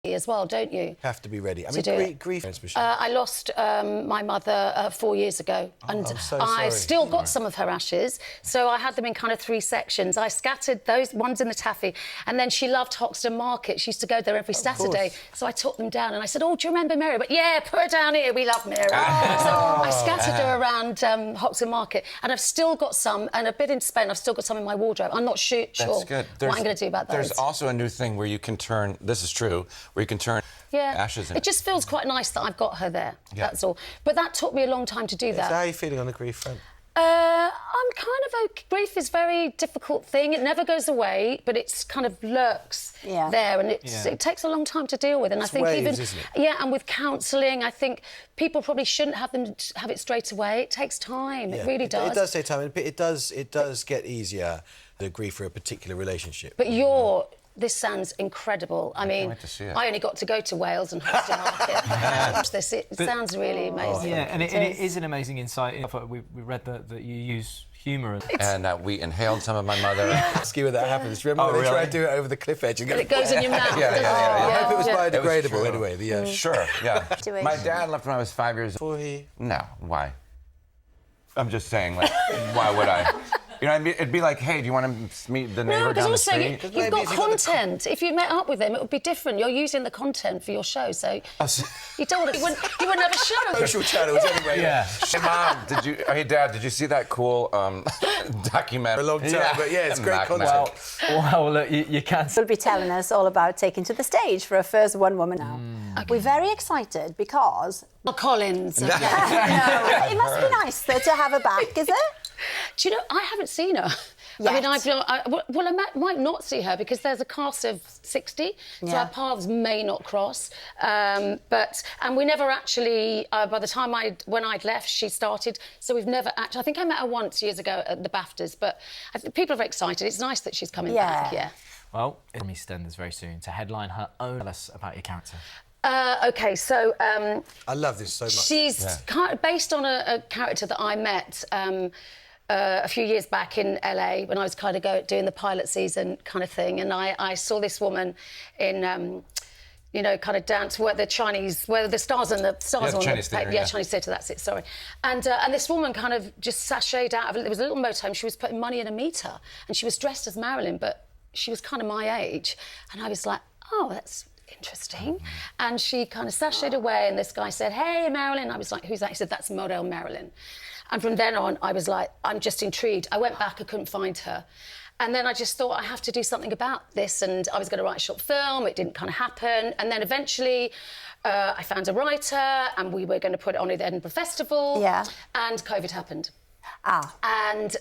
as well, don't you? Have to be ready. I mean, grief. I lost my mother 4 years ago, and I'm so I sorry. still got some of her ashes. So I had them in kind of 3 sections. I scattered those ones in the taffy, and then she loved Hoxton Market. She used to go there every Saturday. So I took them down, and I said, "Oh, do you remember Mary?" But yeah, put her down here. We love Mary. So I scattered her around Hoxton Market, and I've still got some, and a bit in Spain. I've still got some in my wardrobe. I'm not sure what I'm going to do about those. There's also a new thing where you can turn. This is true. Where you can turn ashes in. It just feels quite nice that I've got her there. Yeah. That's all. But that took me a long time to do that. So how are you feeling on the grief front? I'm kind of okay. Grief is a very difficult thing. It never goes away, but it's kind of lurks there, and it takes a long time to deal with. And it's I think waves, isn't it? and with counselling, I think people probably shouldn't have it straight away. It takes time. It really does. It does take time. It does get easier, the grief for a particular relationship. But this sounds incredible. I mean, I only got to go to Wales and Hoxton Market. It sounds really amazing. Yeah, and it is an amazing insight. We read that you use humour. And we inhaled some of my mother. Ski when that happens. Remember when they try to do it over the cliff edge? And it goes in your mouth. I hope it was biodegradable anyway. Sure, yeah. My dad left when I was 5 years old. No, why? I'm just saying, like, why would I? You know, it'd be like, hey, do you want to meet the neighbour down the street? You've got content. If you met up with them, it would be different. You're using the content for your show, so you don't want to. You wouldn't have a show. Social channels anyway. Yeah. Hey, Mom, hey, Dad, did you see that cool documentary? A long time, but yeah, it's great content. Well, look, you can't. You'll be telling us all about taking to the stage for a first one woman now. Okay. We're very excited because Collins. No, it must be nice to have her back, is it? Do you know, I haven't seen her. Yet. I mean, I might not see her because there's a cast of 60, so our paths may not cross. And we never actually, by the time when I'd left, she started, so we've never actually, I think I met her once years ago at the BAFTAs, but I think people are very excited. It's nice that she's coming back, Well, Amy Stenders very soon to headline her own. Tell us about your character. OK, so... I love this so much. She's kind of based on a character that I met a few years back in LA when I was kind of doing the pilot season kind of thing, and I saw this woman in, you know, kind of dance where the stars on the Chinese theatre, Chinese theatre, that's it, sorry. And this woman kind of just sashayed out of it. There was a little motorhome. She was putting money in a meter, and she was dressed as Marilyn, but she was kind of my age, and I was like, oh, that's interesting. And she kind of sashayed away, and this guy said, "Hey, Marilyn." I was like, "Who's that?" He said, "That's model Marilyn." And from then on, I was like, I'm just intrigued. I went back, I couldn't find her. And then I just thought, I have to do something about this. And I was going to write a short film. It didn't kind of happen. And then eventually, I found a writer, and we were going to put it on at the Edinburgh Festival. Yeah. And COVID happened. And...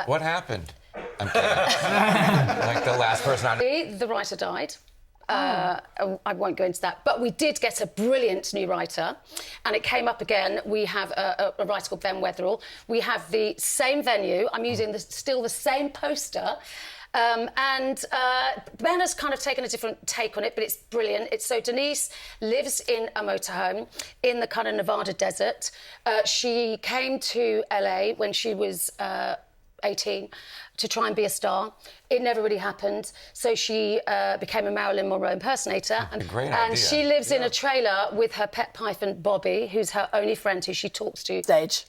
what happened? I'm kidding. Like the last person I... The writer died. I won't go into that, but we did get a brilliant new writer, and it came up again. We have a writer called Ben Wetherall. We have the same venue. I'm using still the same poster, and Ben has kind of taken a different take on it, but it's brilliant. So Denise lives in a motorhome in the kind of Nevada desert. She came to LA when she was 18 to try and be a star. It never really happened. So she became a Marilyn Monroe impersonator. And she lives in a trailer with her pet python, Bobby, who's her only friend who she talks to. Stage.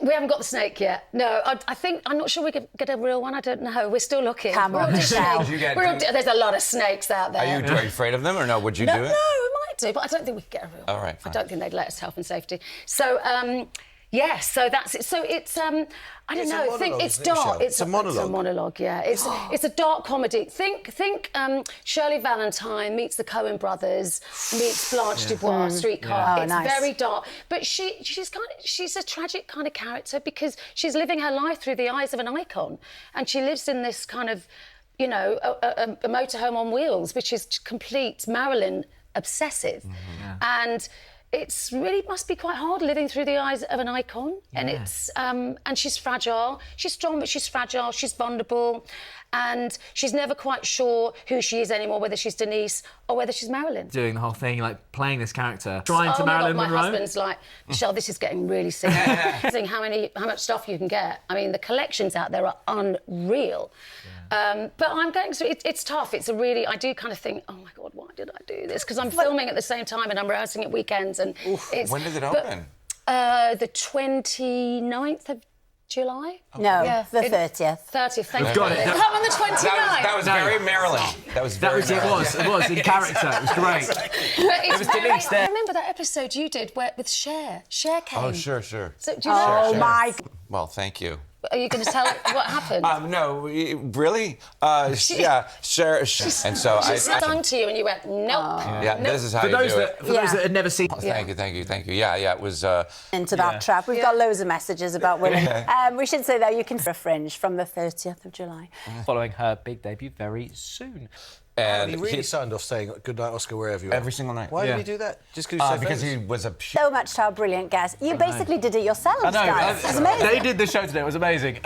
We haven't got the snake yet. No, I'm not sure we could get a real one. I don't know. We're still looking. Camera. There's a lot of snakes out there. Are you afraid of them, or no? Would you do it? No, we might do, but I don't think we could get a real one. All right, fine. I don't think they'd let us health and safety. So, so that's it. So it's, I don't know. It's dark. It's a monologue. It's a monologue. Yeah. It's a dark comedy. Think Shirley Valentine meets the Coen Brothers meets Blanche Dubois Streetcar. It's very dark, but she's a tragic kind of character because she's living her life through the eyes of an icon, and she lives in this kind of, you know, a motorhome on wheels, which is complete Marilyn obsessive, and. It's really must be quite hard living through the eyes of an icon, and it's and she's fragile. She's strong, but she's fragile. She's vulnerable, and she's never quite sure who she is anymore, whether she's Denise or whether she's Marilyn. Doing the whole thing, like playing this character, trying to Marilyn Monroe. My husband's like, Michelle, this is getting really sick. Seeing how much stuff you can get. I mean, the collections out there are unreal. But I'm going through. It's tough. It's a really. I do kind of think, oh my God, why did I do this? Because I'm filming at the same time and I'm rehearsing at weekends. And it's, when does it open? The 29th of July? No, the 30th. 30th, thank you. got it. Come on the 29th. That was very Maryland. That was very Maryland. It was in character. It was great. It was Denise there. I remember that episode you did with Cher. Cher came. Oh, sure. So, do you know? Oh, my... Well, thank you. Are you going to tell what happened? No, really? Yeah, sure. And so She stung to you and you went, nope. Yeah, this is how For you those do it. that had never seen... Thank you. Yeah, it was... into that trap. We've got loads of messages about women. We should say, though, you can for a Fringe from the 30th of July. Following her big debut very soon. And he really signed off saying "Good night, Oscar," wherever you are. every single night. Why did he do that? Just because he was a... So much to our brilliant guest. You basically did it yourselves, I know. guys. It's amazing. They did the show today. It was amazing.